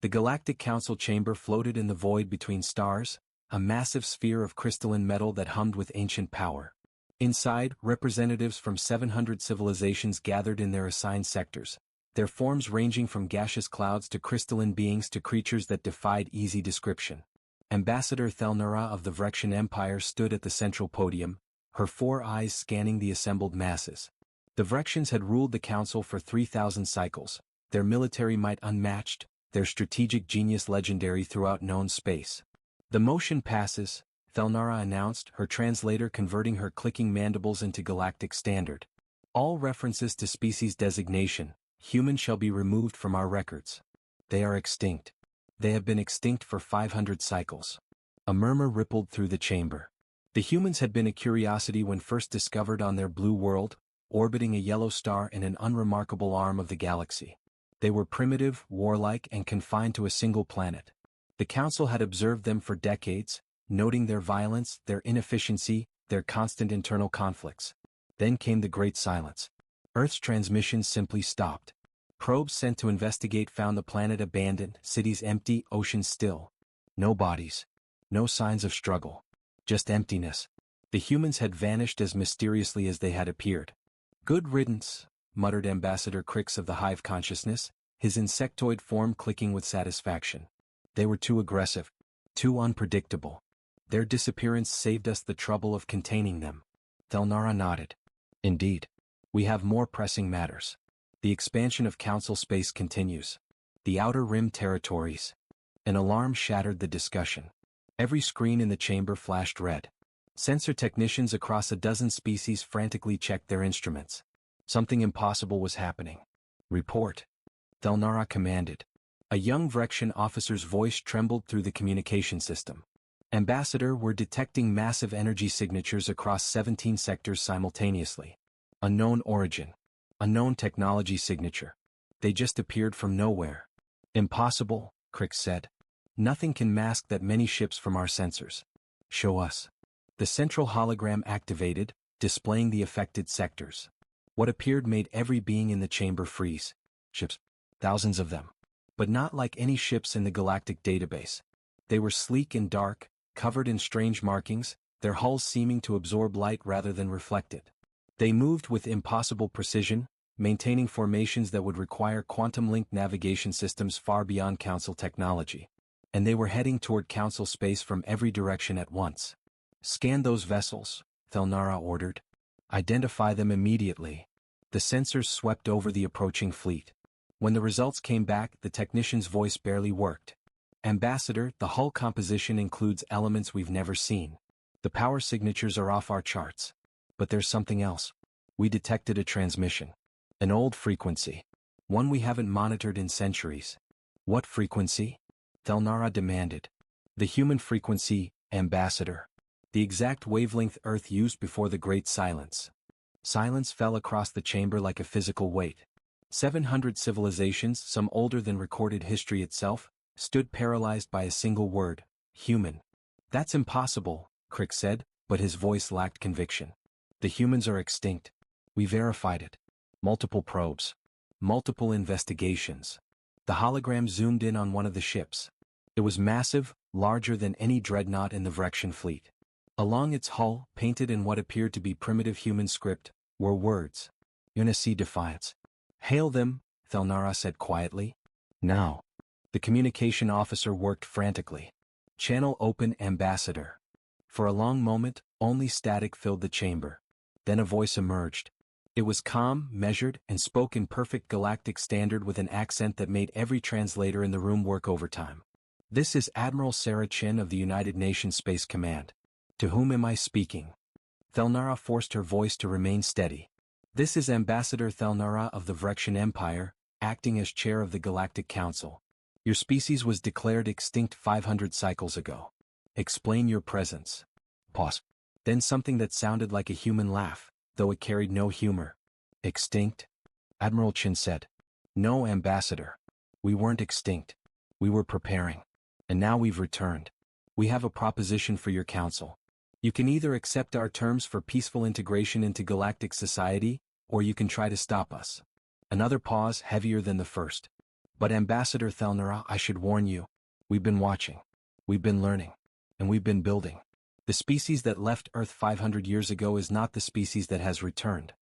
The Galactic Council chamber floated in the void between stars, a massive sphere of crystalline metal that hummed with ancient power. Inside, representatives from 700 civilizations gathered in their assigned sectors, their forms ranging from gaseous clouds to crystalline beings to creatures that defied easy description. Ambassador Thelnura of the Vrexian Empire stood at the central podium, her 4 eyes scanning the assembled masses. The Vrexians had ruled the council for 3,000 cycles, their military might unmatched, their strategic genius legendary throughout known space. The motion passes, Thelnura announced, her translator converting her clicking mandibles into galactic standard. All references to species designation, human, shall be removed from our records. They are extinct. They have been extinct for 500 cycles. A murmur rippled through the chamber. The humans had been a curiosity when first discovered on their blue world, orbiting a yellow star in an unremarkable arm of the galaxy. They were primitive, warlike, and confined to a single planet. The Council had observed them for decades, noting their violence, their inefficiency, their constant internal conflicts. Then came the Great Silence. Earth's transmissions simply stopped. Probes sent to investigate found the planet abandoned, cities empty, oceans still. No bodies. No signs of struggle. Just emptiness. The humans had vanished as mysteriously as they had appeared. Good riddance, muttered Ambassador Crix of the Hive Consciousness, his insectoid form clicking with satisfaction. They were too aggressive. Too unpredictable. Their disappearance saved us the trouble of containing them. Thelnura nodded. Indeed. We have more pressing matters. The expansion of Council space continues. The Outer Rim territories. An alarm shattered the discussion. Every screen in the chamber flashed red. Sensor technicians across a dozen species frantically checked their instruments. Something impossible was happening. Report. Thelnura commanded. A young Vrexian officer's voice trembled through the communication system. Ambassador, we're detecting massive energy signatures across 17 sectors simultaneously. Unknown origin. Unknown technology signature. They just appeared from nowhere. Impossible, Crix said. Nothing can mask that many ships from our sensors. Show us. The central hologram activated, displaying the affected sectors. What appeared made every being in the chamber freeze. Ships. Thousands of them. But not like any ships in the galactic database. They were sleek and dark, covered in strange markings, their hulls seeming to absorb light rather than reflect it. They moved with impossible precision, maintaining formations that would require quantum-linked navigation systems far beyond Council technology. And they were heading toward Council space from every direction at once. Scan those vessels, Thelnura ordered. Identify them immediately. The sensors swept over the approaching fleet. When the results came back, the technician's voice barely worked. Ambassador, the hull composition includes elements we've never seen. The power signatures are off our charts. But there's something else. We detected a transmission. An old frequency. One we haven't monitored in centuries. What frequency? Thelnura demanded. The human frequency, Ambassador. The exact wavelength Earth used before the Great Silence. Silence fell across the chamber like a physical weight. 700 civilizations, some older than recorded history itself, stood paralyzed by a single word, human. That's impossible, Crix said, but his voice lacked conviction. The humans are extinct. We verified it. Multiple probes. Multiple investigations. The hologram zoomed in on one of the ships. It was massive, larger than any dreadnought in the Vrexian fleet. Along its hull, painted in what appeared to be primitive human script, were words. Unisea Defiance. Hail them, Thelnura said quietly. Now. The communication officer worked frantically. Channel open, Ambassador. For a long moment, only static filled the chamber. Then a voice emerged. It was calm, measured, and spoke in perfect galactic standard with an accent that made every translator in the room work overtime. This is Admiral Sarah Chin of the United Nations Space Command. To whom am I speaking? Thelnura forced her voice to remain steady. This is Ambassador Thelnura of the Vrexian Empire, acting as chair of the Galactic Council. Your species was declared extinct 500 cycles ago. Explain your presence. Pause. Then something that sounded like a human laugh, though it carried no humor. Extinct? Admiral Chin said. No, Ambassador. We weren't extinct. We were preparing. And now we've returned. We have a proposition for your council. You can either accept our terms for peaceful integration into galactic society, or you can try to stop us. Another pause, heavier than the first. But Ambassador Thelnera, I should warn you. We've been watching. We've been learning. And we've been building. The species that left Earth 500 years ago is not the species that has returned.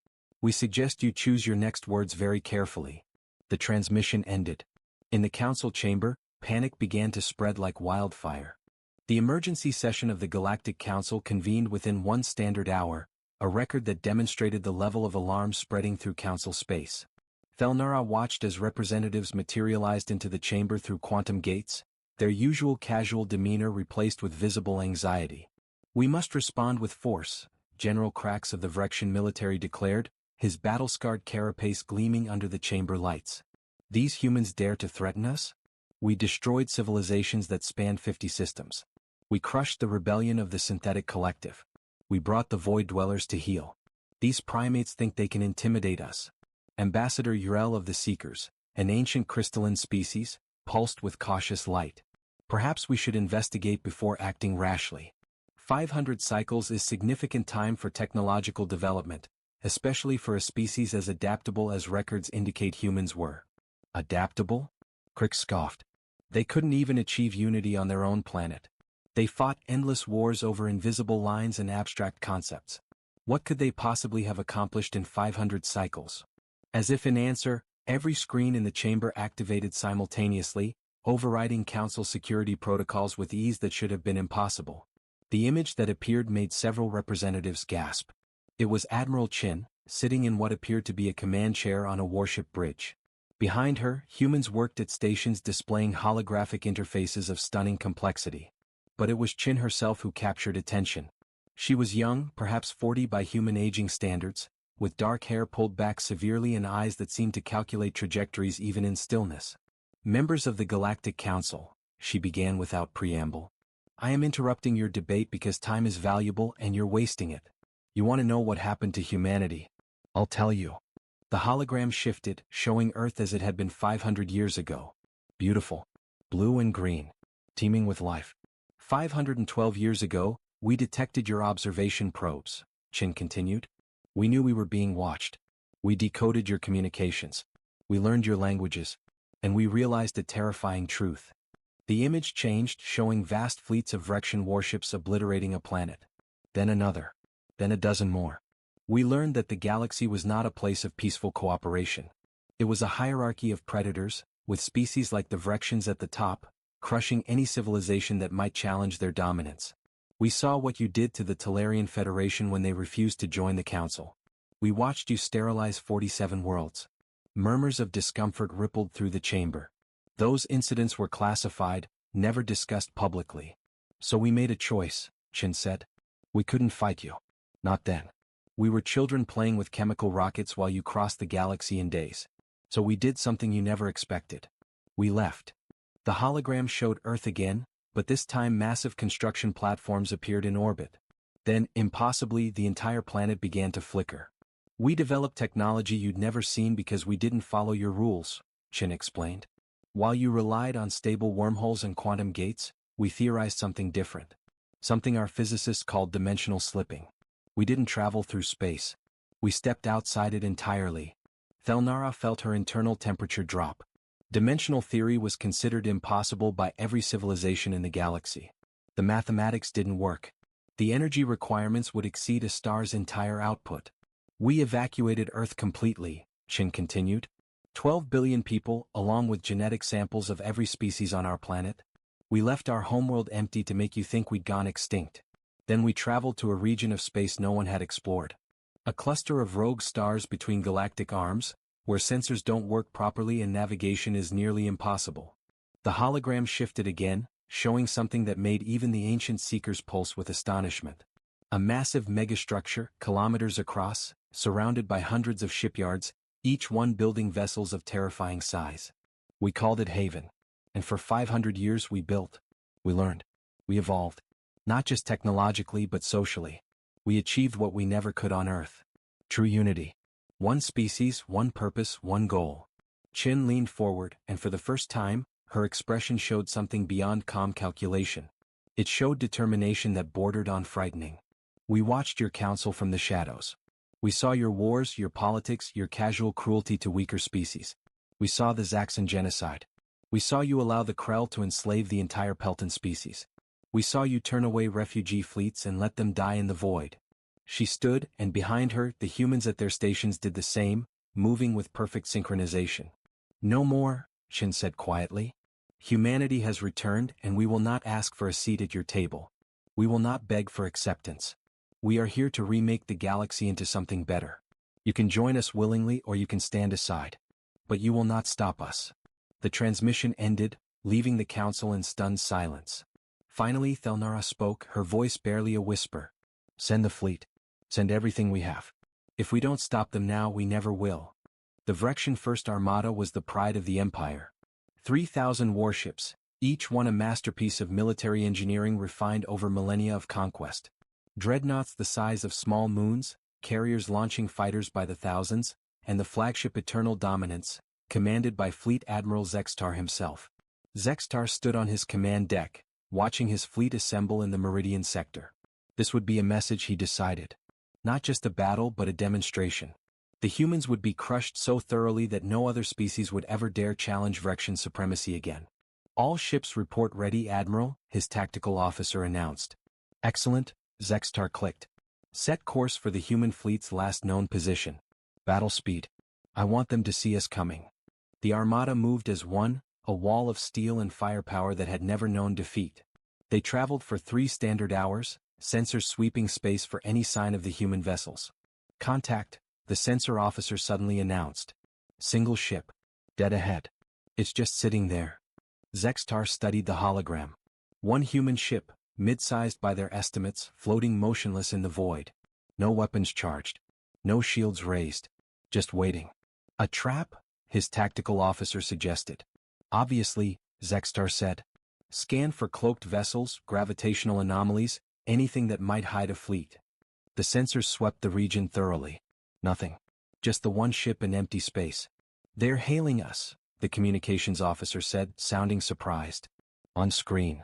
We suggest you choose your next words very carefully. The transmission ended. In the council chamber, panic began to spread like wildfire. The emergency session of the Galactic Council convened within 1 standard hour, a record that demonstrated the level of alarm spreading through council space. Thelnera watched as representatives materialized into the chamber through quantum gates, their usual casual demeanor replaced with visible anxiety. We must respond with force, General Krax of the Vrexian military declared, his battle-scarred carapace gleaming under the chamber lights. These humans dare to threaten us? We destroyed civilizations that spanned 50 systems. We crushed the rebellion of the synthetic collective. We brought the void dwellers to heel. These primates think they can intimidate us. Ambassador Urel of the Seekers, an ancient crystalline species, pulsed with cautious light. Perhaps we should investigate before acting rashly. 500 cycles is significant time for technological development, especially for a species as adaptable as records indicate humans were. Adaptable? Crick scoffed. They couldn't even achieve unity on their own planet. They fought endless wars over invisible lines and abstract concepts. What could they possibly have accomplished in 500 cycles? As if in answer, every screen in the chamber activated simultaneously, overriding council security protocols with ease that should have been impossible. The image that appeared made several representatives gasp. It was Admiral Chin, sitting in what appeared to be a command chair on a warship bridge. Behind her, humans worked at stations displaying holographic interfaces of stunning complexity. But it was Chin herself who captured attention. She was young, perhaps 40 by human aging standards, with dark hair pulled back severely and eyes that seemed to calculate trajectories even in stillness. Members of the Galactic Council, she began without preamble. I am interrupting your debate because time is valuable and you're wasting it. You want to know what happened to humanity? I'll tell you. The hologram shifted, showing Earth as it had been 500 years ago. Beautiful. Blue and green. Teeming with life. 512 years ago, we detected your observation probes, Chin continued. We knew we were being watched. We decoded your communications. We learned your languages. And we realized a terrifying truth. The image changed, showing vast fleets of Vrexian warships obliterating a planet. Then another. Then a dozen more. We learned that the galaxy was not a place of peaceful cooperation. It was a hierarchy of predators, with species like the Vrexians at the top, crushing any civilization that might challenge their dominance. We saw what you did to the Talarian Federation when they refused to join the Council. We watched you sterilize 47 worlds. Murmurs of discomfort rippled through the chamber. Those incidents were classified, never discussed publicly. So we made a choice, Chin said. We couldn't fight you. Not then. We were children playing with chemical rockets while you crossed the galaxy in days. So we did something you never expected. We left. The hologram showed Earth again, but this time massive construction platforms appeared in orbit. Then, impossibly, the entire planet began to flicker. We developed technology you'd never seen because we didn't follow your rules, Chin explained. While you relied on stable wormholes and quantum gates, we theorized something different. Something our physicists called dimensional slipping. We didn't travel through space. We stepped outside it entirely. Thelnera felt her internal temperature drop. Dimensional theory was considered impossible by every civilization in the galaxy. The mathematics didn't work. The energy requirements would exceed a star's entire output. We evacuated Earth completely, Chin continued. 12 billion people, along with genetic samples of every species on our planet. We left our homeworld empty to make you think we'd gone extinct. Then we traveled to a region of space no one had explored. A cluster of rogue stars between galactic arms, where sensors don't work properly and navigation is nearly impossible. The hologram shifted again, showing something that made even the ancient seekers pulse with astonishment. A massive megastructure, kilometers across, surrounded by hundreds of shipyards, each one building vessels of terrifying size. We called it Haven. And for 500 years we built. We learned. We evolved. Not just technologically but socially. We achieved what we never could on Earth. True unity. One species, one purpose, one goal. Chin leaned forward, and for the first time, her expression showed something beyond calm calculation. It showed determination that bordered on frightening. We watched your council from the shadows. We saw your wars, your politics, your casual cruelty to weaker species. We saw the Zaxxon genocide. We saw you allow the Krell to enslave the entire Pelton species. We saw you turn away refugee fleets and let them die in the void. She stood, and behind her, the humans at their stations did the same, moving with perfect synchronization. No more, Chin said quietly. Humanity has returned, and we will not ask for a seat at your table. We will not beg for acceptance. We are here to remake the galaxy into something better. You can join us willingly or you can stand aside. But you will not stop us. The transmission ended, leaving the council in stunned silence. Finally Thelnara spoke, her voice barely a whisper. Send the fleet. Send everything we have. If we don't stop them now, we never will. The Vrexian First Armada was the pride of the Empire. 3,000 warships, each one a masterpiece of military engineering refined over millennia of conquest. Dreadnoughts the size of small moons, carriers launching fighters by the thousands, and the flagship Eternal Dominance, commanded by Fleet Admiral Zextar himself. Zextar stood on his command deck, watching his fleet assemble in the Meridian sector. This would be a message, he decided. Not just a battle but a demonstration. The humans would be crushed so thoroughly that no other species would ever dare challenge Vrexian supremacy again. All ships report ready, Admiral, his tactical officer announced. Excellent, Zextar clicked. Set course for the human fleet's last known position. Battle speed. I want them to see us coming. The Armada moved as one, a wall of steel and firepower that had never known defeat. They traveled for 3 standard hours, sensors sweeping space for any sign of the human vessels. Contact, the sensor officer suddenly announced. Single ship. Dead ahead. It's just sitting there. Zextar studied the hologram. One human ship, mid-sized by their estimates, floating motionless in the void. No weapons charged. No shields raised. Just waiting. A trap? His tactical officer suggested. Obviously, Zextar said. Scan for cloaked vessels, gravitational anomalies, anything that might hide a fleet. The sensors swept the region thoroughly. Nothing. Just the one ship in empty space. They're hailing us, the communications officer said, sounding surprised. On screen.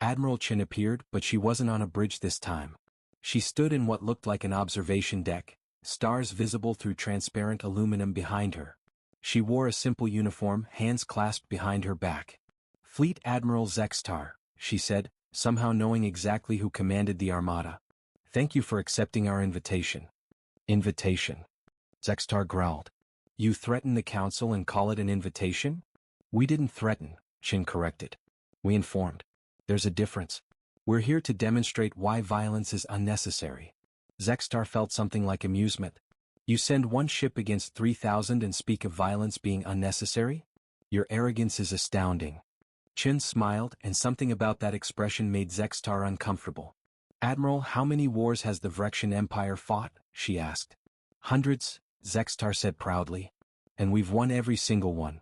Admiral Chin appeared, but she wasn't on a bridge this time. She stood in what looked like an observation deck, stars visible through transparent aluminum behind her. She wore a simple uniform, hands clasped behind her back. Fleet Admiral Zextar, she said, somehow knowing exactly who commanded the Armada. Thank you for accepting our invitation. Invitation. Zextar growled. You threaten the council and call it an invitation? We didn't threaten, Chin corrected. We informed. There's a difference. We're here to demonstrate why violence is unnecessary. Zextar felt something like amusement. You send one ship against 3,000 and speak of violence being unnecessary? Your arrogance is astounding. Chin smiled, and something about that expression made Zextar uncomfortable. Admiral, how many wars has the Vrexian Empire fought? She asked. Hundreds, Zextar said proudly. And we've won every single one.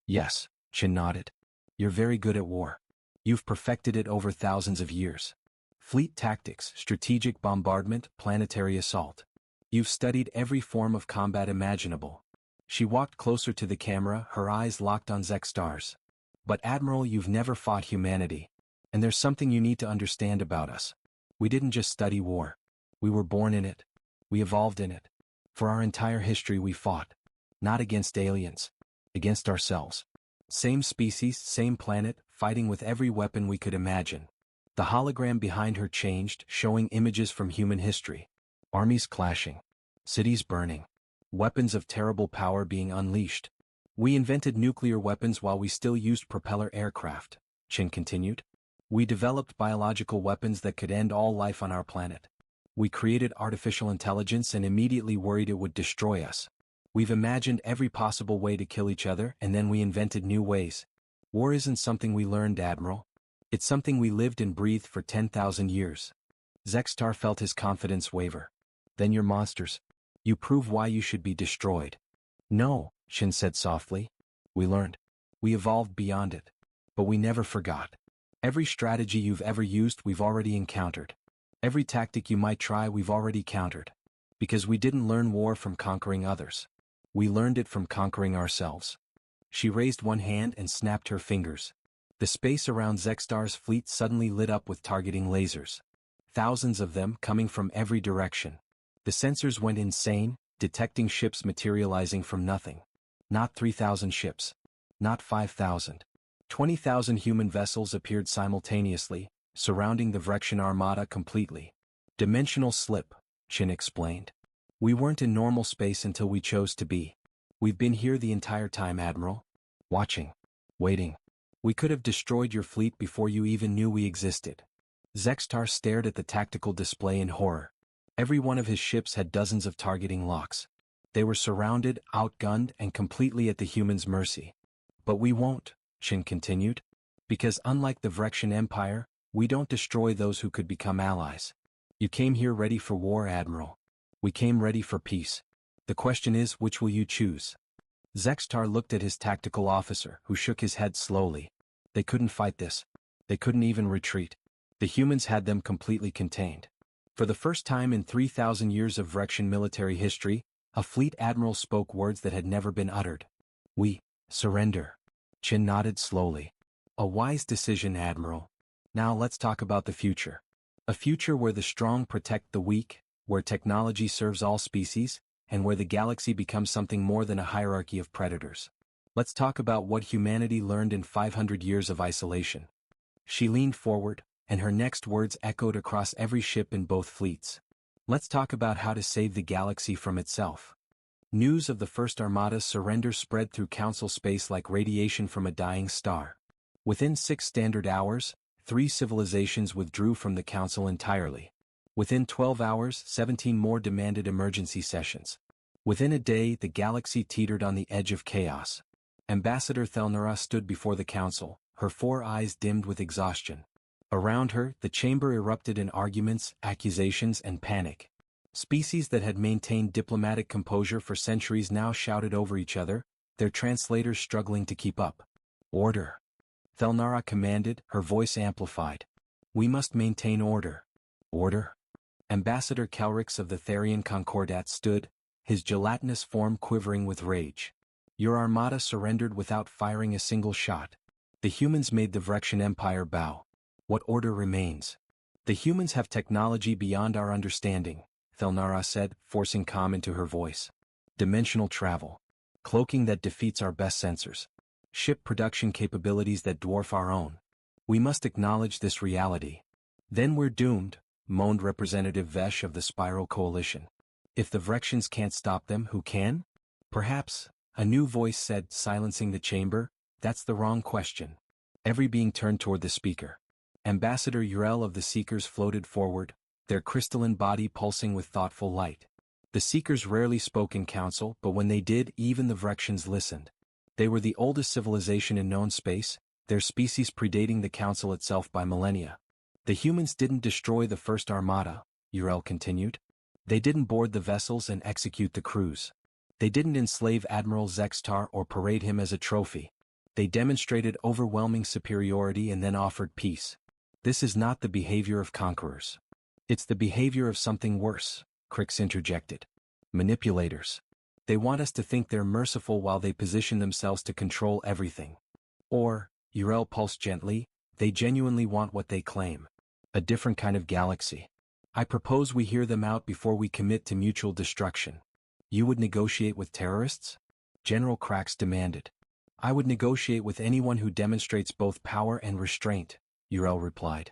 Yes, Chin nodded. You're very good at war. You've perfected it over thousands of years. Fleet tactics, strategic bombardment, planetary assault. You've studied every form of combat imaginable. She walked closer to the camera, her eyes locked on Zextar's. But Admiral, you've never fought humanity. And there's something you need to understand about us. We didn't just study war. We were born in it. We evolved in it. For our entire history we fought. Not against aliens. Against ourselves. Same species, same planet, fighting with every weapon we could imagine. The hologram behind her changed, showing images from human history. Armies clashing. Cities burning. Weapons of terrible power being unleashed. We invented nuclear weapons while we still used propeller aircraft, Chin continued. We developed biological weapons that could end all life on our planet. We created artificial intelligence and immediately worried it would destroy us. We've imagined every possible way to kill each other, and then we invented new ways. War isn't something we learned, Admiral. It's something we lived and breathed for 10,000 years. Zextar felt his confidence waver. Then you're monsters. You prove why you should be destroyed. No, Chin said softly. We learned. We evolved beyond it. But we never forgot. Every strategy you've ever used we've already encountered. Every tactic you might try we've already countered. Because we didn't learn war from conquering others. We learned it from conquering ourselves. She raised one hand and snapped her fingers. The space around Zextar's fleet suddenly lit up with targeting lasers. Thousands of them coming from every direction. The sensors went insane, detecting ships materializing from nothing. Not 3,000 ships. Not 5,000. 20,000 human vessels appeared simultaneously, surrounding the Vrexian armada completely. Dimensional slip, Chin explained. We weren't in normal space until we chose to be. We've been here the entire time, Admiral. Watching. Waiting. We could have destroyed your fleet before you even knew we existed. Zextar stared at the tactical display in horror. Every one of his ships had dozens of targeting locks. They were surrounded, outgunned, and completely at the humans' mercy. But we won't, Chin continued. Because unlike the Vrexian Empire, we don't destroy those who could become allies. You came here ready for war, Admiral. We came ready for peace. The question is, which will you choose? Zextar looked at his tactical officer, who shook his head slowly. They couldn't fight this. They couldn't even retreat. The humans had them completely contained. For the first time in 3,000 years of Vrexian military history, a fleet admiral spoke words that had never been uttered. We surrender. Chin nodded slowly. A wise decision, Admiral. Now let's talk about the future. A future where the strong protect the weak, where technology serves all species, and where the galaxy becomes something more than a hierarchy of predators. Let's talk about what humanity learned in 500 years of isolation. She leaned forward, and her next words echoed across every ship in both fleets. Let's talk about how to save the galaxy from itself. News of the First Armada's surrender spread through Council space like radiation from a dying star. Within 6 standard hours, 3 civilizations withdrew from the Council entirely. Within 12 hours, 17 more demanded emergency sessions. Within a day, the galaxy teetered on the edge of chaos. Ambassador Thelnara stood before the Council, her 4 eyes dimmed with exhaustion. Around her, the chamber erupted in arguments, accusations, and panic. Species that had maintained diplomatic composure for centuries now shouted over each other, their translators struggling to keep up. Order. Thelnara commanded, her voice amplified. We must maintain order. Order? Ambassador Kelrix of the Therian Concordat stood, his gelatinous form quivering with rage. Your armada surrendered without firing a single shot. The humans made the Vrexian Empire bow. What order remains? The humans have technology beyond our understanding, Thelnara said, forcing calm into her voice. Dimensional travel. Cloaking that defeats our best sensors. Ship production capabilities that dwarf our own. We must acknowledge this reality. Then we're doomed, moaned Representative Vesh of the Spiral Coalition. If the Vrexians can't stop them, who can? Perhaps, a new voice said, silencing the chamber. That's the wrong question. Every being turned toward the speaker. Ambassador Urel of the Seekers floated forward, their crystalline body pulsing with thoughtful light. The Seekers rarely spoke in council, but when they did, even the Vrexians listened. They were the oldest civilization in known space, their species predating the council itself by millennia. The humans didn't destroy the First Armada, Urel continued. They didn't board the vessels and execute the crews. They didn't enslave Admiral Zextar or parade him as a trophy. They demonstrated overwhelming superiority and then offered peace. This is not the behavior of conquerors. It's the behavior of something worse, Crix interjected. Manipulators. They want us to think they're merciful while they position themselves to control everything. Or, Urel pulsed gently, they genuinely want what they claim. A different kind of galaxy. I propose we hear them out before we commit to mutual destruction. You would negotiate with terrorists? General Krax demanded. I would negotiate with anyone who demonstrates both power and restraint, Urel replied.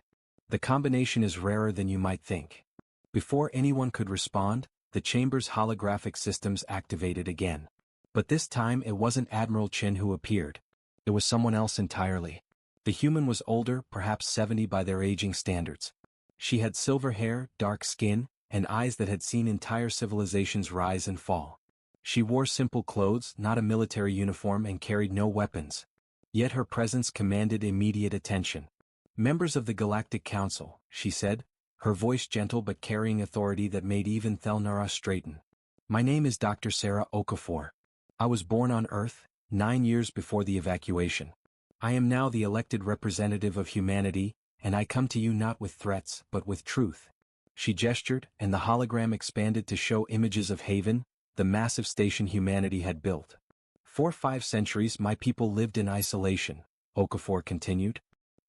The combination is rarer than you might think. Before anyone could respond, the chamber's holographic systems activated again. But this time it wasn't Admiral Chin who appeared. It was someone else entirely. The human was older, perhaps 70 by their aging standards. She had silver hair, dark skin, and eyes that had seen entire civilizations rise and fall. She wore simple clothes, not a military uniform, and carried no weapons. Yet her presence commanded immediate attention. Members of the Galactic Council, she said, her voice gentle but carrying authority that made even Thelnara straighten. My name is Dr. Sarah Okafor. I was born on Earth, 9 years before the evacuation. I am now the elected representative of humanity, and I come to you not with threats but with truth. She gestured, and the hologram expanded to show images of Haven, the massive station humanity had built. For 5 centuries my people lived in isolation, Okafor continued.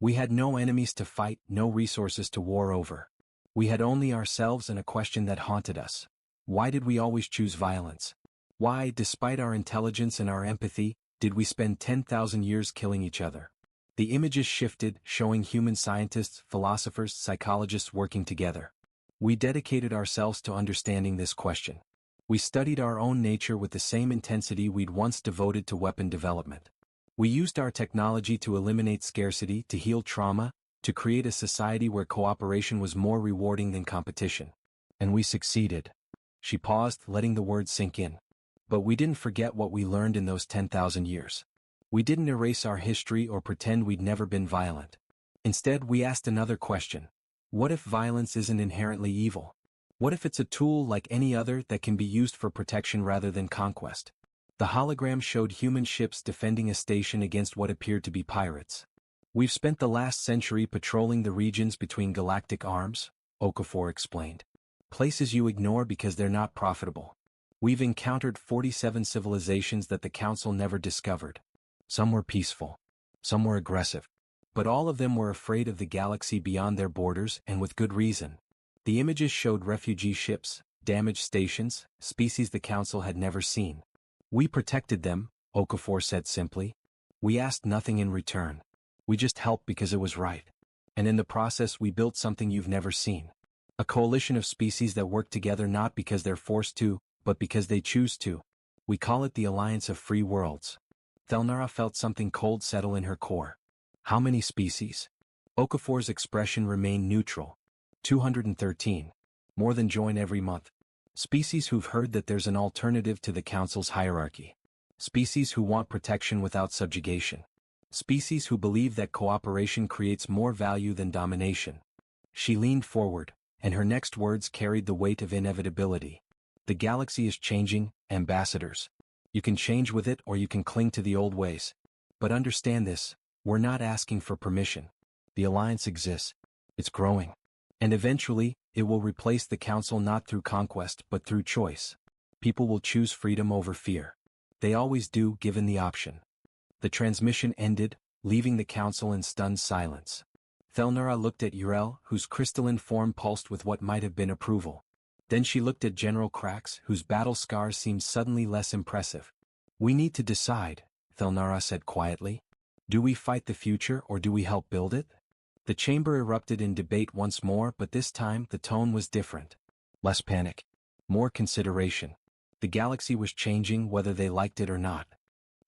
We had no enemies to fight, no resources to war over. We had only ourselves and a question that haunted us. Why did we always choose violence? Why, despite our intelligence and our empathy, did we spend 10,000 years killing each other? The images shifted, showing human scientists, philosophers, psychologists working together. We dedicated ourselves to understanding this question. We studied our own nature with the same intensity we'd once devoted to weapon development. We used our technology to eliminate scarcity, to heal trauma, to create a society where cooperation was more rewarding than competition. And we succeeded. She paused, letting the words sink in. But we didn't forget what we learned in those 10,000 years. We didn't erase our history or pretend we'd never been violent. Instead, we asked another question. What if violence isn't inherently evil? What if it's a tool like any other that can be used for protection rather than conquest? The hologram showed human ships defending a station against what appeared to be pirates. We've spent the last century patrolling the regions between galactic arms, Okafor explained. Places you ignore because they're not profitable. We've encountered 47 civilizations that the Council never discovered. Some were peaceful. Some were aggressive. But all of them were afraid of the galaxy beyond their borders, and with good reason. The images showed refugee ships, damaged stations, species the Council had never seen. We protected them, Okafor said simply. We asked nothing in return. We just helped because it was right. And in the process we built something you've never seen. A coalition of species that work together not because they're forced to, but because they choose to. We call it the Alliance of Free Worlds. Thelnara felt something cold settle in her core. How many species? Okafor's expression remained neutral. 213. More than join every month. Species who've heard that there's an alternative to the Council's hierarchy. Species who want protection without subjugation. Species who believe that cooperation creates more value than domination. She leaned forward, and her next words carried the weight of inevitability. The galaxy is changing, ambassadors. You can change with it or you can cling to the old ways. But understand this, we're not asking for permission. The Alliance exists. It's growing. And eventually, it will replace the Council not through conquest but through choice. People will choose freedom over fear. They always do, given the option. The transmission ended, leaving the Council in stunned silence. Thelnara looked at Yrel, whose crystalline form pulsed with what might have been approval. Then she looked at General Krax, whose battle scars seemed suddenly less impressive. We need to decide, Thelnara said quietly. Do we fight the future or do we help build it? The chamber erupted in debate once more, but this time the tone was different. Less panic. More consideration. The galaxy was changing whether they liked it or not.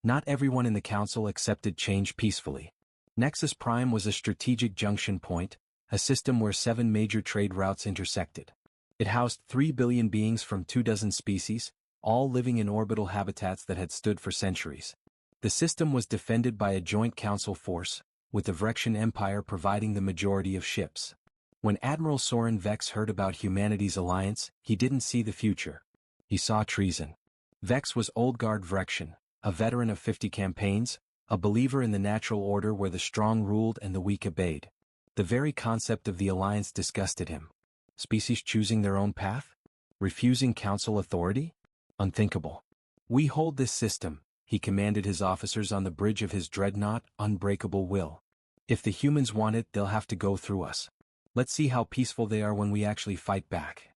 Not everyone in the Council accepted change peacefully. Nexus Prime was a strategic junction point, a system where 7 major trade routes intersected. It housed 3 billion beings from 24 species, all living in orbital habitats that had stood for centuries. The system was defended by a joint council force, with the Vrexian Empire providing the majority of ships. When Admiral Soren Vex heard about humanity's alliance, he didn't see the future. He saw treason. Vex was Oldguard Vrexian, a veteran of 50 campaigns, a believer in the natural order where the strong ruled and the weak obeyed. The very concept of the alliance disgusted him. Species choosing their own path? Refusing council authority? Unthinkable. We hold this system, he commanded his officers on the bridge of his dreadnought, unbreakable will. If the humans want it, they'll have to go through us. Let's see how peaceful they are when we actually fight back.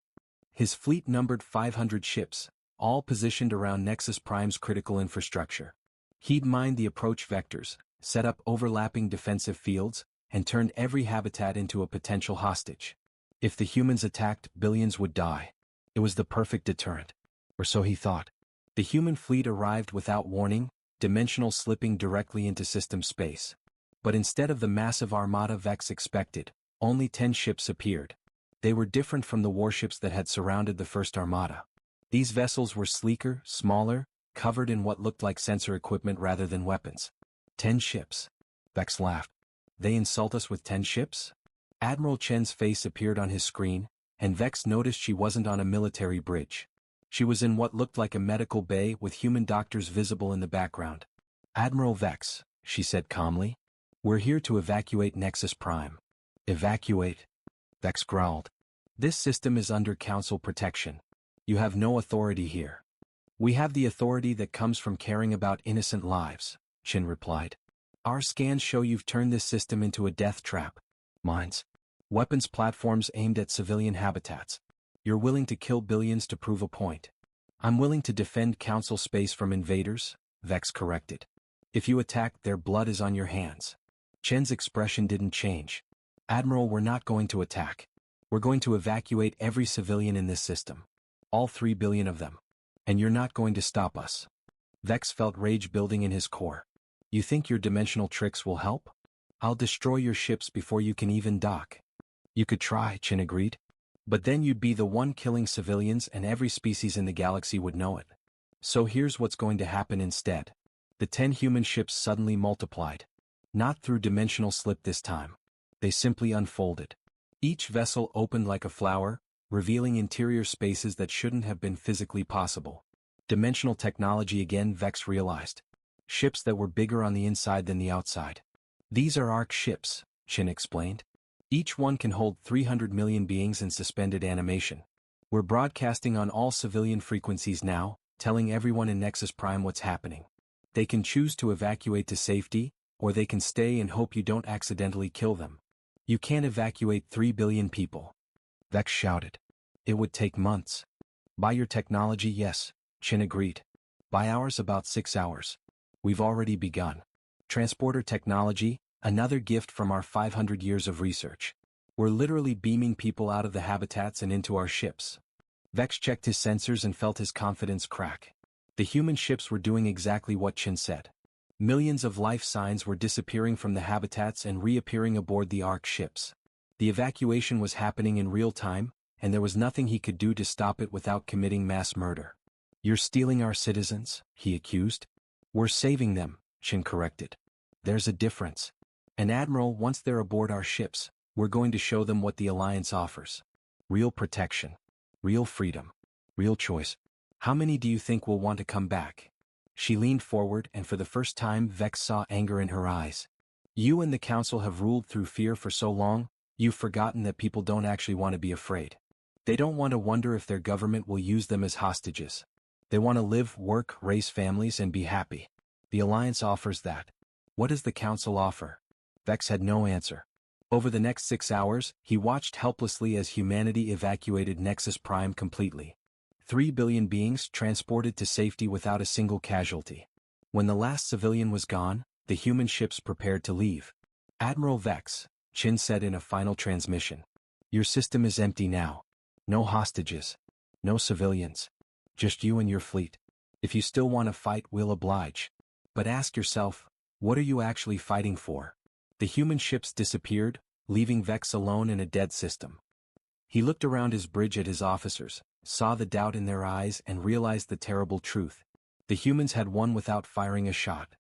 His fleet numbered 500 ships, all positioned around Nexus Prime's critical infrastructure. He'd mined the approach vectors, set up overlapping defensive fields, and turned every habitat into a potential hostage. If the humans attacked, billions would die. It was the perfect deterrent. Or so he thought. The human fleet arrived without warning, dimensional slipping directly into system space. But instead of the massive armada Vex expected, only 10 ships appeared. They were different from the warships that had surrounded the first armada. These vessels were sleeker, smaller, covered in what looked like sensor equipment rather than weapons. 10 ships. Vex laughed. They insult us with 10 ships? Admiral Chen's face appeared on his screen, and Vex noticed she wasn't on a military bridge. She was in what looked like a medical bay with human doctors visible in the background. Admiral Vex, she said calmly. We're here to evacuate Nexus Prime. Evacuate? Vex growled. This system is under council protection. You have no authority here. We have the authority that comes from caring about innocent lives, Chen replied. Our scans show you've turned this system into a death trap. Mines. Weapons platforms aimed at civilian habitats. You're willing to kill billions to prove a point. I'm willing to defend council space from invaders, Vex corrected. If you attack, their blood is on your hands. Chen's expression didn't change. Admiral, we're not going to attack. We're going to evacuate every civilian in this system. All 3 billion of them. And you're not going to stop us. Vex felt rage building in his core. You think your dimensional tricks will help? I'll destroy your ships before you can even dock. You could try, Chen agreed. But then you'd be the one killing civilians and every species in the galaxy would know it. So here's what's going to happen instead. The 10 human ships suddenly multiplied. Not through dimensional slip this time. They simply unfolded. Each vessel opened like a flower, revealing interior spaces that shouldn't have been physically possible. Dimensional technology again, Vex realized. Ships that were bigger on the inside than the outside. These are ARC ships, Chen explained. Each one can hold 300 million beings in suspended animation. We're broadcasting on all civilian frequencies now, telling everyone in Nexus Prime what's happening. They can choose to evacuate to safety, or they can stay and hope you don't accidentally kill them. You can't evacuate 3 billion people. Vex shouted. It would take months. By your technology, yes, Chen agreed. By ours, about 6 hours. We've already begun. Transporter technology, another gift from our 500 years of research. We're literally beaming people out of the habitats and into our ships. Vex checked his sensors and felt his confidence crack. The human ships were doing exactly what Chen said. Millions of life signs were disappearing from the habitats and reappearing aboard the ARC ships. The evacuation was happening in real time, and there was nothing he could do to stop it without committing mass murder. You're stealing our citizens, he accused. We're saving them, Chen corrected. There's a difference. And Admiral, once they're aboard our ships, we're going to show them what the Alliance offers. Real protection. Real freedom. Real choice. How many do you think will want to come back? She leaned forward, and for the first time Vex saw anger in her eyes. You and the Council have ruled through fear for so long, you've forgotten that people don't actually want to be afraid. They don't want to wonder if their government will use them as hostages. They want to live, work, raise families, and be happy. The Alliance offers that. What does the Council offer? Vex had no answer. Over the next 6 hours, he watched helplessly as humanity evacuated Nexus Prime completely. 3 billion beings transported to safety without a single casualty. When the last civilian was gone, the human ships prepared to leave. Admiral Vex, Chen said in a final transmission. Your system is empty now. No hostages. No civilians. Just you and your fleet. If you still want to fight, we'll oblige. But ask yourself, what are you actually fighting for? The human ships disappeared, leaving Vex alone in a dead system. He looked around his bridge at his officers, saw the doubt in their eyes and realized the terrible truth. The humans had won without firing a shot.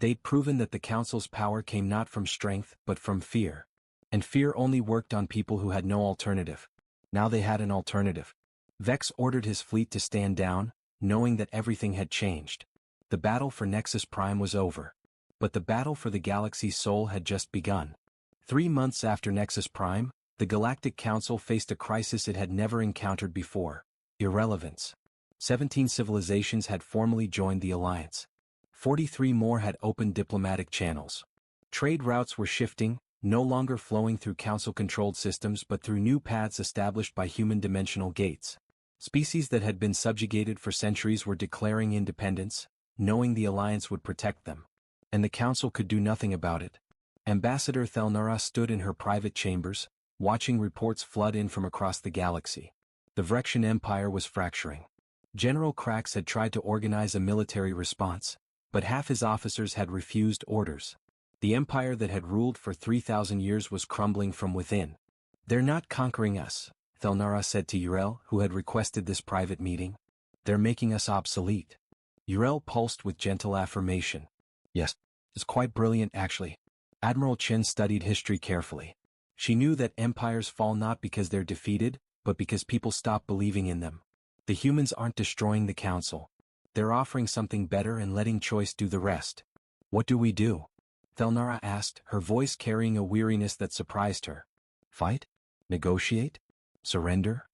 They'd proven that the Council's power came not from strength but from fear. And fear only worked on people who had no alternative. Now they had an alternative. Vex ordered his fleet to stand down, knowing that everything had changed. The battle for Nexus Prime was over. But the battle for the galaxy's soul had just begun. 3 months after Nexus Prime, the Galactic Council faced a crisis it had never encountered before. Irrelevance. 17 civilizations had formally joined the Alliance. 43 more had opened diplomatic channels. Trade routes were shifting, no longer flowing through Council-controlled systems but through new paths established by human dimensional gates. Species that had been subjugated for centuries were declaring independence, knowing the Alliance would protect them. And the Council could do nothing about it. Ambassador Thelnara stood in her private chambers, watching reports flood in from across the galaxy. The Vrexian Empire was fracturing. General Krax had tried to organize a military response, but half his officers had refused orders. The empire that had ruled for 3,000 years was crumbling from within. They're not conquering us, Thelnara said to Uriel, who had requested this private meeting. They're making us obsolete. Uriel pulsed with gentle affirmation. Yes, it's quite brilliant actually. Admiral Chen studied history carefully. She knew that empires fall not because they're defeated, but because people stop believing in them. The humans aren't destroying the Council. They're offering something better and letting choice do the rest. What do we do? Thelnara asked, her voice carrying a weariness that surprised her. Fight? Negotiate? Surrender?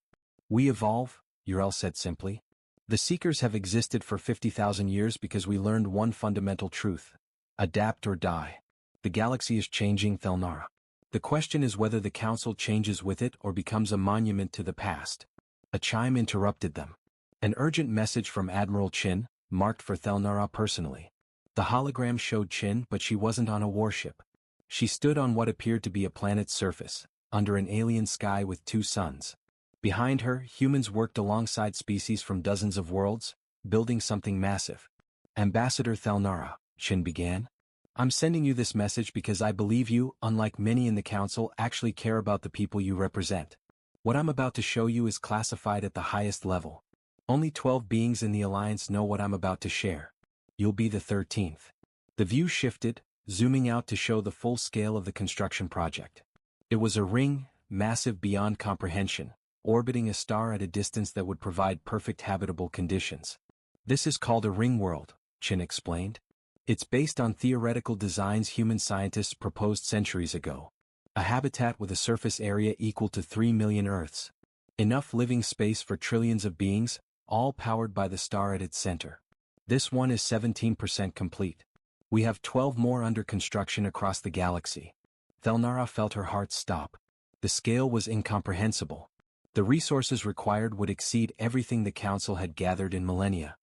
We evolve, Uriel said simply. The Seekers have existed for 50,000 years because we learned one fundamental truth. Adapt or die. The galaxy is changing, Thelnara. The question is whether the Council changes with it or becomes a monument to the past. A chime interrupted them. An urgent message from Admiral Chin, marked for Thelnara personally. The hologram showed Chin, but she wasn't on a warship. She stood on what appeared to be a planet's surface, under an alien sky with two suns. Behind her, humans worked alongside species from dozens of worlds, building something massive. Ambassador Thelnara, Chin began. I'm sending you this message because I believe you, unlike many in the Council, actually care about the people you represent. What I'm about to show you is classified at the highest level. Only 12 beings in the Alliance know what I'm about to share. You'll be the 13th. The view shifted, zooming out to show the full scale of the construction project. It was a ring, massive beyond comprehension, orbiting a star at a distance that would provide perfect habitable conditions. This is called a ring world, Chin explained. It's based on theoretical designs human scientists proposed centuries ago. A habitat with a surface area equal to 3 million Earths. Enough living space for trillions of beings, all powered by the star at its center. This one is 17% complete. We have 12 more under construction across the galaxy. Thelnara felt her heart stop. The scale was incomprehensible. The resources required would exceed everything the Council had gathered in millennia.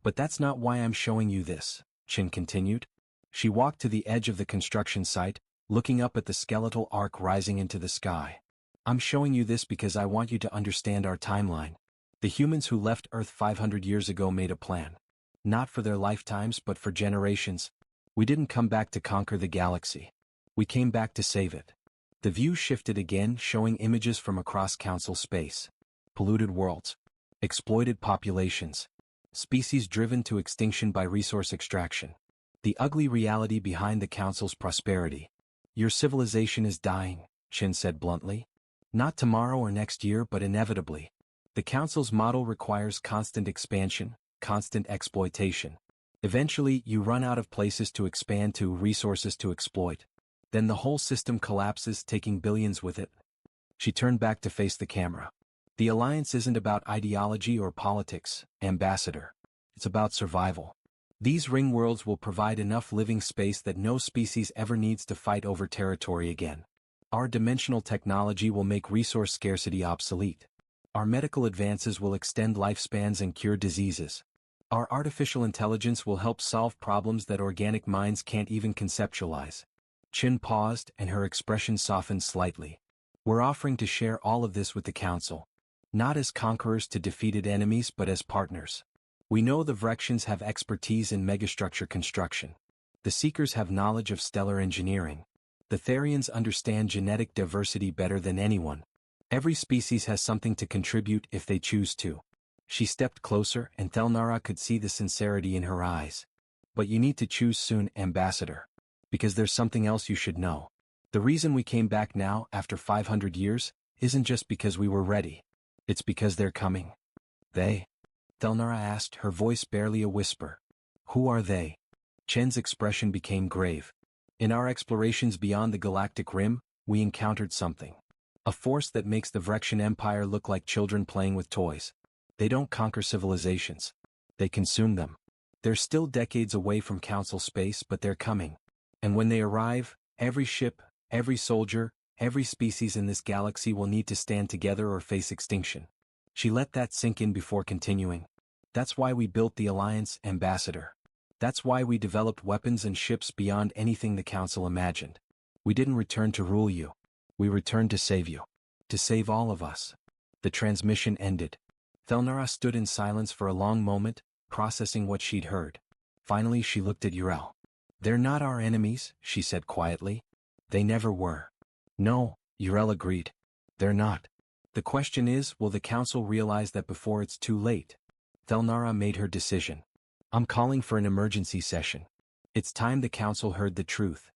But that's not why I'm showing you this, Chin continued. She walked to the edge of the construction site, looking up at the skeletal arc rising into the sky. I'm showing you this because I want you to understand our timeline. The humans who left Earth 500 years ago made a plan. Not for their lifetimes but for generations. We didn't come back to conquer the galaxy. We came back to save it. The view shifted again, showing images from across Council space. Polluted worlds. Exploited populations. Species driven to extinction by resource extraction. The ugly reality behind the Council's prosperity. Your civilization is dying, Chin said bluntly. Not tomorrow or next year but inevitably. The Council's model requires constant expansion, constant exploitation. Eventually, you run out of places to expand to, resources to exploit. Then the whole system collapses, taking billions with it. She turned back to face the camera. The Alliance isn't about ideology or politics, Ambassador. It's about survival. These ring worlds will provide enough living space that no species ever needs to fight over territory again. Our dimensional technology will make resource scarcity obsolete. Our medical advances will extend lifespans and cure diseases. Our artificial intelligence will help solve problems that organic minds can't even conceptualize. Chin paused and her expression softened slightly. We're offering to share all of this with the Council. Not as conquerors to defeated enemies but as partners. We know the Vrexians have expertise in megastructure construction. The Seekers have knowledge of stellar engineering. The Therians understand genetic diversity better than anyone. Every species has something to contribute if they choose to. She stepped closer and Thelnara could see the sincerity in her eyes. But you need to choose soon, Ambassador. Because there's something else you should know. The reason we came back now, after 500 years, isn't just because we were ready. It's because they're coming. They? Thelnara asked, her voice barely a whisper. Who are they? Chen's expression became grave. In our explorations beyond the galactic rim, we encountered something. A force that makes the Vrexian Empire look like children playing with toys. They don't conquer civilizations. They consume them. They're still decades away from Council space, but they're coming. And when they arrive, every ship, every soldier, every species in this galaxy will need to stand together or face extinction. She let that sink in before continuing. That's why we built the Alliance, Ambassador. That's why we developed weapons and ships beyond anything the Council imagined. We didn't return to rule you. We returned to save you. To save all of us. The transmission ended. Thelnara stood in silence for a long moment, processing what she'd heard. Finally she looked at Urel. They're not our enemies, she said quietly. They never were. No, Urel agreed. They're not. The question is, will the Council realize that before it's too late? Thelnara made her decision. I'm calling for an emergency session. It's time the Council heard the truth.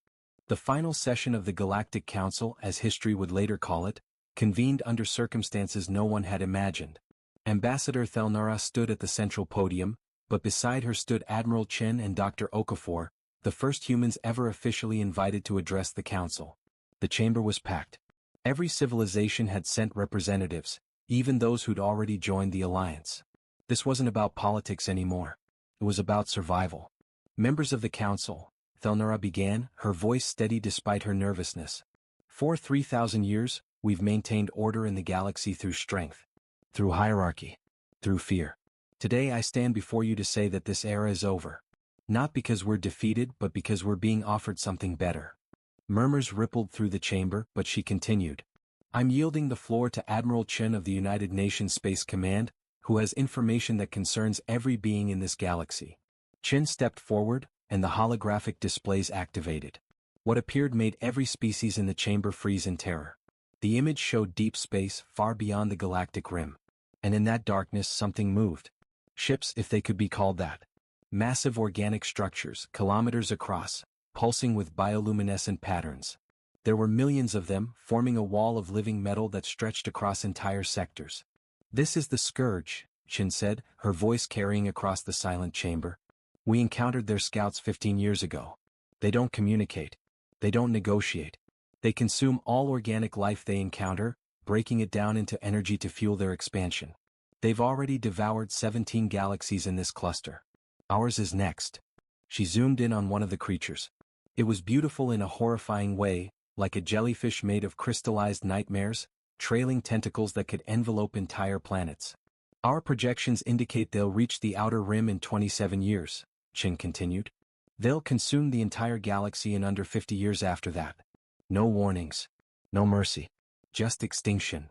The final session of the Galactic Council, as history would later call it, convened under circumstances no one had imagined. Ambassador Thelnara stood at the central podium, but beside her stood Admiral Chen and Dr. Okafor, the first humans ever officially invited to address the Council. The chamber was packed. Every civilization had sent representatives, even those who'd already joined the Alliance. This wasn't about politics anymore. It was about survival. Members of the Council, Thelnara began, her voice steady despite her nervousness. For 3,000 years, we've maintained order in the galaxy through strength. Through hierarchy. Through fear. Today I stand before you to say that this era is over. Not because we're defeated but because we're being offered something better. Murmurs rippled through the chamber, but she continued. I'm yielding the floor to Admiral Chen of the United Nations Space Command, who has information that concerns every being in this galaxy. Chen stepped forward, and the holographic displays activated. What appeared made every species in the chamber freeze in terror. The image showed deep space far beyond the galactic rim. And in that darkness something moved. Ships, if they could be called that. Massive organic structures, kilometers across, pulsing with bioluminescent patterns. There were millions of them, forming a wall of living metal that stretched across entire sectors. This is the Scourge, Chen said, her voice carrying across the silent chamber. We encountered their scouts 15 years ago. They don't communicate. They don't negotiate. They consume all organic life they encounter, breaking it down into energy to fuel their expansion. They've already devoured 17 galaxies in this cluster. Ours is next. She zoomed in on one of the creatures. It was beautiful in a horrifying way, like a jellyfish made of crystallized nightmares, trailing tentacles that could envelope entire planets. Our projections indicate they'll reach the outer rim in 27 years, Chen continued. They'll consume the entire galaxy in under 50 years after that. No warnings. No mercy. Just extinction.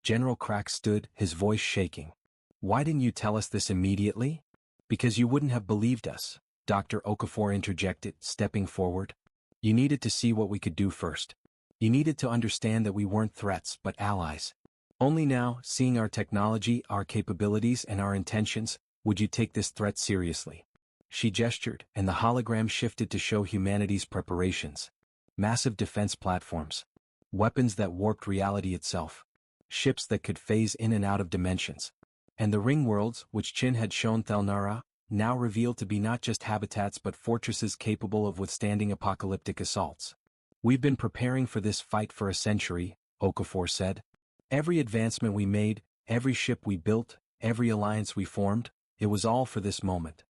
General Crack stood, his voice shaking. Why didn't you tell us this immediately? Because you wouldn't have believed us, Dr. Okafor interjected, stepping forward. You needed to see what we could do first. You needed to understand that we weren't threats but allies. Only now, seeing our technology, our capabilities, and our intentions, would you take this threat seriously. She gestured, and the hologram shifted to show humanity's preparations. Massive defense platforms. Weapons that warped reality itself. Ships that could phase in and out of dimensions. And the ring worlds, which Chin had shown Thelnara, now revealed to be not just habitats but fortresses capable of withstanding apocalyptic assaults. We've been preparing for this fight for a century, Okafor said. Every advancement we made, every ship we built, every alliance we formed, it was all for this moment.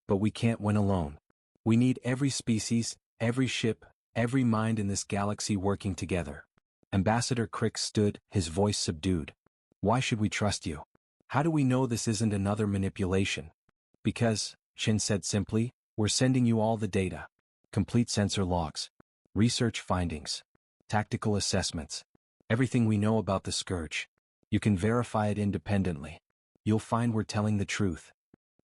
But we can't win alone. We need every species, every ship, every mind in this galaxy working together. Ambassador Crick stood, his voice subdued. Why should we trust you? How do we know this isn't another manipulation? Because, Chin said simply, we're sending you all the data. Complete sensor logs. Research findings. Tactical assessments. Everything we know about the Scourge. You can verify it independently. You'll find we're telling the truth.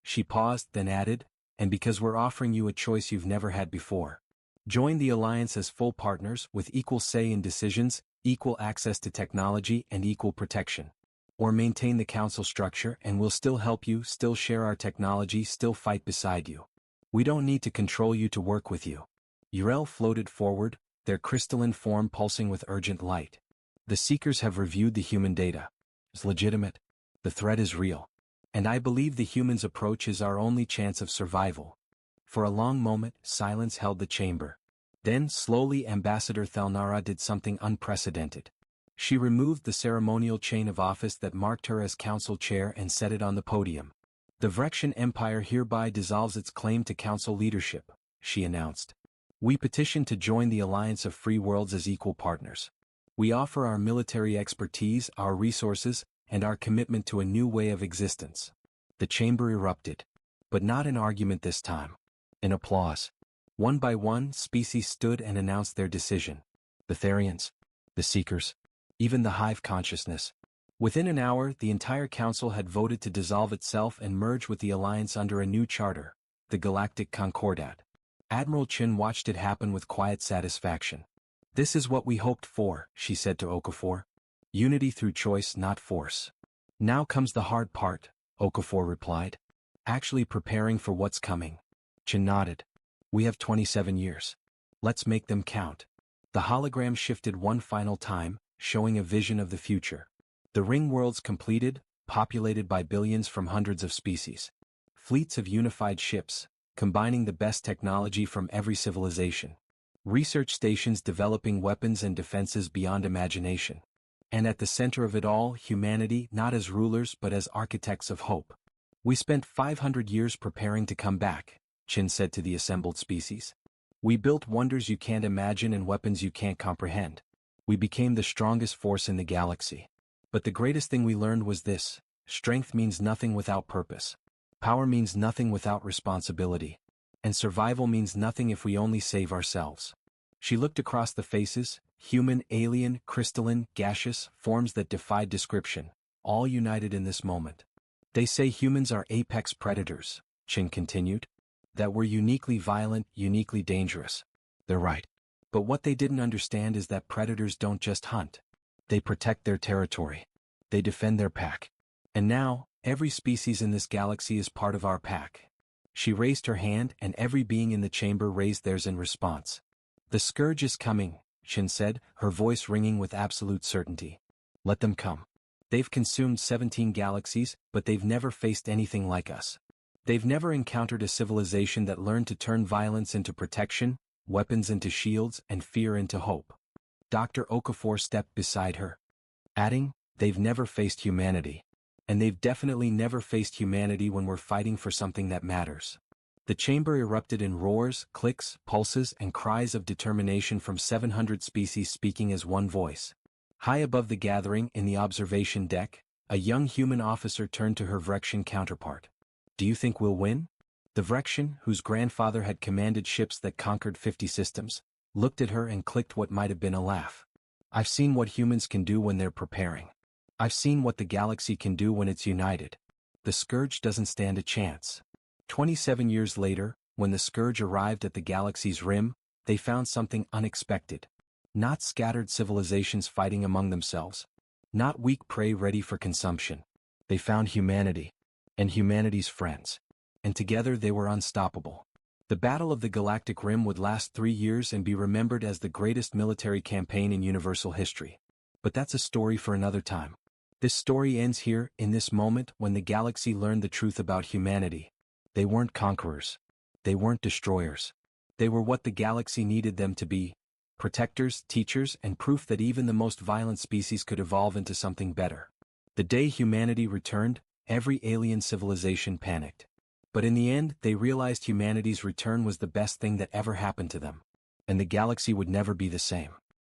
She paused, then added, and because we're offering you a choice you've never had before. Join the Alliance as full partners with equal say in decisions, equal access to technology, and equal protection. Or maintain the council structure and we'll still help you, still share our technology, still fight beside you. We don't need to control you to work with you. Urel floated forward, their crystalline form pulsing with urgent light. The Seekers have reviewed the human data. It's legitimate. The threat is real. And I believe the humans' approach is our only chance of survival. For a long moment, silence held the chamber. Then, slowly, Ambassador Thelnara did something unprecedented. She removed the ceremonial chain of office that marked her as council chair and set it on the podium. The Vrexian Empire hereby dissolves its claim to council leadership, she announced. We petition to join the Alliance of Free Worlds as equal partners. We offer our military expertise, our resources, and our commitment to a new way of existence. The chamber erupted. But not in argument this time. In applause. One by one, species stood and announced their decision. The Therians. The Seekers. Even the Hive consciousness. Within an hour, the entire council had voted to dissolve itself and merge with the Alliance under a new charter, the Galactic Concordat. Admiral Chin watched it happen with quiet satisfaction. This is what we hoped for, she said to Okafor. Unity through choice, not force. Now comes the hard part, Okafor replied. Actually preparing for what's coming. Chin nodded. We have 27 years. Let's make them count. The hologram shifted one final time, showing a vision of the future. The ring worlds completed, populated by billions from hundreds of species. Fleets of unified ships, combining the best technology from every civilization. Research stations developing weapons and defenses beyond imagination. And at the center of it all, humanity, not as rulers but as architects of hope. We spent 500 years preparing to come back, Chin said to the assembled species. We built wonders you can't imagine and weapons you can't comprehend. We became the strongest force in the galaxy. But the greatest thing we learned was this: strength means nothing without purpose. Power means nothing without responsibility. And survival means nothing if we only save ourselves. She looked across the faces, human, alien, crystalline, gaseous, forms that defied description, all united in this moment. They say humans are apex predators, Chin continued. That we're uniquely violent, uniquely dangerous. They're right. But what they didn't understand is that predators don't just hunt. They protect their territory. They defend their pack. And now, every species in this galaxy is part of our pack. She raised her hand and every being in the chamber raised theirs in response. The scourge is coming, Chin said, her voice ringing with absolute certainty. Let them come. They've consumed 17 galaxies, but they've never faced anything like us. They've never encountered a civilization that learned to turn violence into protection, weapons into shields, and fear into hope. Dr. Okafor stepped beside her, adding, they've never faced humanity. And they've definitely never faced humanity when we're fighting for something that matters. The chamber erupted in roars, clicks, pulses, and cries of determination from 700 species speaking as one voice. High above the gathering, in the observation deck, a young human officer turned to her Vrexian counterpart. Do you think we'll win? The Vrexian, whose grandfather had commanded ships that conquered 50 systems, looked at her and clicked what might have been a laugh. I've seen what humans can do when they're preparing. I've seen what the galaxy can do when it's united. The Scourge doesn't stand a chance. 27 years later, when the Scourge arrived at the galaxy's rim, they found something unexpected. Not scattered civilizations fighting among themselves. Not weak prey ready for consumption. They found humanity. And humanity's friends. And together they were unstoppable. The Battle of the Galactic Rim would last 3 years and be remembered as the greatest military campaign in universal history. But that's a story for another time. This story ends here, in this moment, when the galaxy learned the truth about humanity. They weren't conquerors. They weren't destroyers. They were what the galaxy needed them to be. Protectors, teachers, and proof that even the most violent species could evolve into something better. The day humanity returned, every alien civilization panicked. But in the end, they realized humanity's return was the best thing that ever happened to them. And the galaxy would never be the same.